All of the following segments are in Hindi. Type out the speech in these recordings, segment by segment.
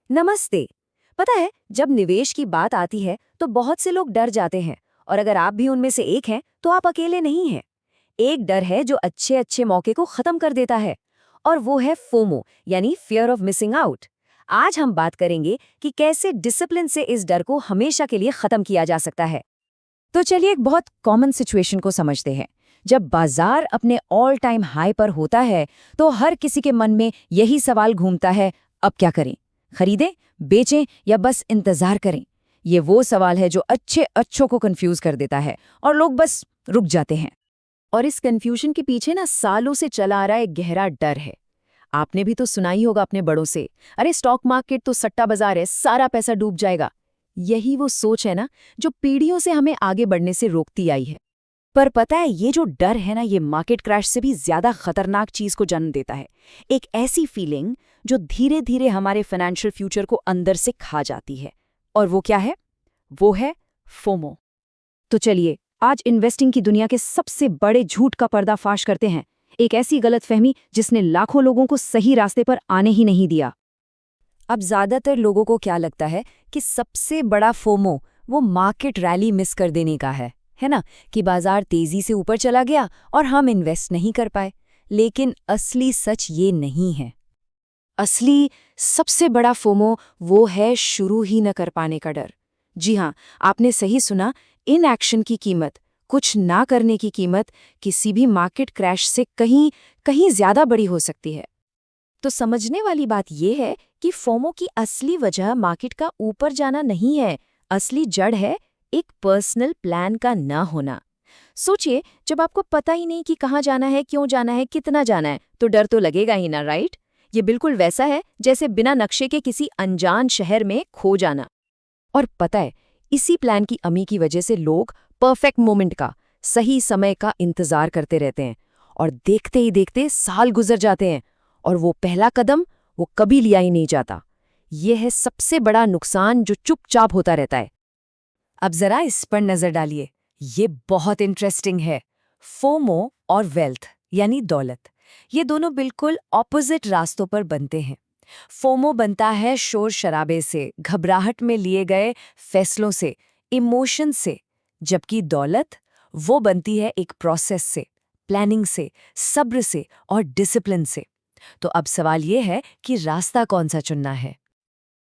नमस्ते। पता है, जब निवेश की बात आती है तो बहुत से लोग डर जाते हैं, और अगर आप भी उनमें से एक हैं तो आप अकेले नहीं हैं। एक डर है जो अच्छे अच्छे मौके को खत्म कर देता है, और वो है फोमो, यानी फियर ऑफ मिसिंग आउट। आज हम बात करेंगे कि कैसे डिसिप्लिन से इस डर को हमेशा के लिए खत्म किया जा सकता है। तो चलिए एक बहुत कॉमन सिचुएशन को समझते हैं। जब बाजार अपने ऑल टाइम हाई पर होता है तो हर किसी के मन में यही सवाल घूमता है, अब क्या करें? खरीदें, बेचें या बस इंतजार करें? ये वो सवाल है जो अच्छों को कंफ्यूज कर देता है और लोग बस रुक जाते हैं। और इस कंफ्यूजन के पीछे ना सालों से चला आ रहा एक गहरा डर है। आपने भी तो सुना ही होगा अपने बड़ों से, अरे स्टॉक मार्केट तो सट्टा बाजार है, सारा पैसा डूब जाएगा। यही वो सोच है ना जो पीढ़ियों से हमें आगे बढ़ने से रोकती आई है। पर पता है, ये जो डर है ना, ये मार्केट क्रैश से भी ज्यादा खतरनाक चीज को जन्म देता है। एक ऐसी फीलिंग जो धीरे धीरे हमारे फाइनेंशियल फ्यूचर को अंदर से खा जाती है। और वो क्या है? वो है फोमो। तो चलिए आज इन्वेस्टिंग की दुनिया के सबसे बड़े झूठ का पर्दाफाश करते हैं। एक ऐसी गलतफहमी जिसने लाखों लोगों को सही रास्ते पर आने ही नहीं दिया। अब ज्यादातर लोगों को क्या लगता है कि सबसे बड़ा फोमो वो मार्केट रैली मिस कर देने का है ना, कि बाजार तेजी से ऊपर चला गया और हम इन्वेस्ट नहीं कर पाए। लेकिन असली सच ये नहीं है। असली सबसे बड़ा फोमो वो है शुरू ही न कर पाने का डर। जी हाँ, आपने सही सुना, इन एक्शन की कीमत, कुछ ना करने की कीमत किसी भी मार्केट क्रैश से कहीं कहीं ज्यादा बड़ी हो सकती है। तो समझने वाली बात यह है कि फोमो की असली वजह मार्केट का ऊपर जाना नहीं है। असली जड़ है एक पर्सनल प्लान का ना होना। सोचिए, जब आपको पता ही नहीं कि कहाँ जाना है, क्यों जाना है, कितना जाना है, तो डर तो लगेगा ही ना, राइट? ये बिल्कुल वैसा है जैसे बिना नक्शे के किसी अनजान शहर में खो जाना। और पता है, इसी प्लान की कमी की वजह से लोग परफेक्ट मोमेंट का, सही समय का इंतजार करते रहते हैं, और देखते ही देखते साल गुजर जाते हैं, और वो पहला कदम वो कभी लिया ही नहीं जाता। यह है सबसे बड़ा नुकसान जो चुपचाप होता रहता है। अब जरा इस पर नजर डालिए, ये बहुत इंटरेस्टिंग है। फोमो और वेल्थ यानी दौलत, ये दोनों बिल्कुल ऑपोजिट रास्तों पर बनते हैं। फोमो बनता है शोर शराबे से, घबराहट में लिए गए फैसलों से, इमोशन से, जबकि दौलत वो बनती है एक प्रोसेस से, प्लानिंग से, सब्र से और डिसिप्लिन से। तो अब सवाल ये है कि रास्ता कौन सा चुनना है।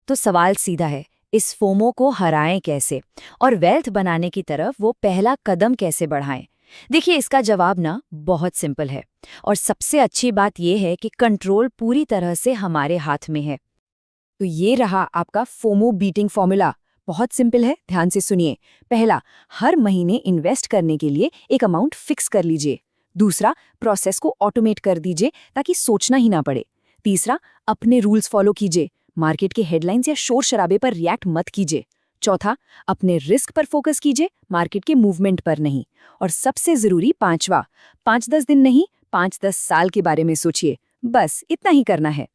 तो सवाल सीधा है, इस फोमो को हराएं कैसे, और वेल्थ बनाने की तरफ वो पहला कदम कैसे बढ़ाएं? देखिए, इसका जवाब ना बहुत सिंपल है, और सबसे अच्छी बात यह है कि कंट्रोल पूरी तरह से हमारे हाथ में है। तो ये रहा आपका फोमो बीटिंग फॉर्मूला। बहुत सिंपल है, ध्यान से सुनिए। पहला, हर महीने इन्वेस्ट करने के लिए एक अमाउंट फिक्स कर लीजिए। दूसरा, प्रोसेस को ऑटोमेट कर दीजिए ताकि सोचना ही ना पड़े। तीसरा, अपने रूल्स फॉलो कीजिए, मार्केट के हेडलाइंस या शोर शराबे पर रिएक्ट मत कीजिए। चौथा, अपने रिस्क पर फोकस कीजिए, मार्केट के मूवमेंट पर नहीं। और सबसे जरूरी पांचवा, 5-10 दिन नहीं, 5-10 साल के बारे में सोचिए। बस इतना ही करना है।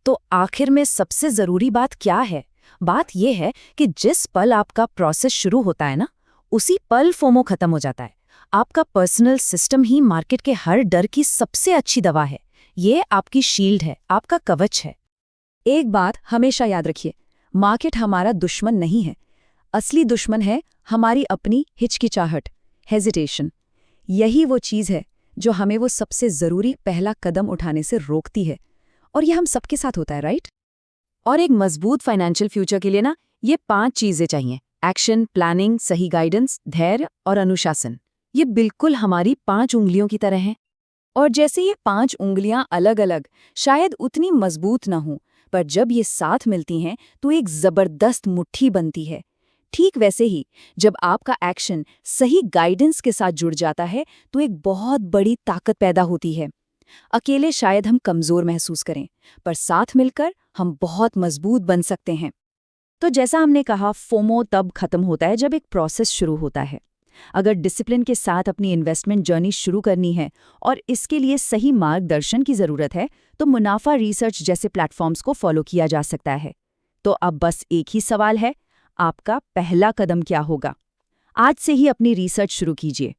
तो आखिर में सबसे जरूरी बात क्या है? बात यह है कि जिस पल आपका प्रोसेस शुरू होता है ना, उसी पल फोमो खत्म हो जाता है। आपका पर्सनल सिस्टम ही मार्केट के हर डर की सबसे अच्छी दवा है। ये आपकी शील्ड है, आपका कवच है। एक बात हमेशा याद रखिए, मार्केट हमारा दुश्मन नहीं है। असली दुश्मन है हमारी अपनी हिचकिचाहट, हेजिटेशन। यही वो चीज़ है जो हमें वो सबसे ज़रूरी पहला कदम उठाने से रोकती है। और ये हम सबके साथ होता है, राइट? और एक मजबूत फाइनेंशियल फ्यूचर के लिए ना, ये 5 चीज़ें चाहिए: एक्शन, प्लानिंग, सही गाइडेंस, धैर्य और अनुशासन। ये बिल्कुल हमारी 5 उंगलियों की तरह हैं। और जैसे ये 5 उंगलियां अलग अलग शायद उतनी मजबूत ना हों, पर जब ये साथ मिलती हैं तो एक जबरदस्त मुट्ठी बनती है। ठीक वैसे ही जब आपका एक्शन सही गाइडेंस के साथ जुड़ जाता है तो एक बहुत बड़ी ताकत पैदा होती है। अकेले शायद हम कमजोर महसूस करें, पर साथ मिलकर हम बहुत मजबूत बन सकते हैं। तो जैसा हमने कहा, फोमो तब खत्म होता है जब एक प्रोसेस शुरू होता है। अगर डिसिप्लिन के साथ अपनी इन्वेस्टमेंट जर्नी शुरू करनी है और इसके लिए सही मार्गदर्शन की ज़रूरत है, तो मुनाफा रिसर्च जैसे प्लेटफॉर्म्स को फॉलो किया जा सकता है। तो अब बस एक ही सवाल है, आपका पहला कदम क्या होगा? आज से ही अपनी रिसर्च शुरू कीजिए।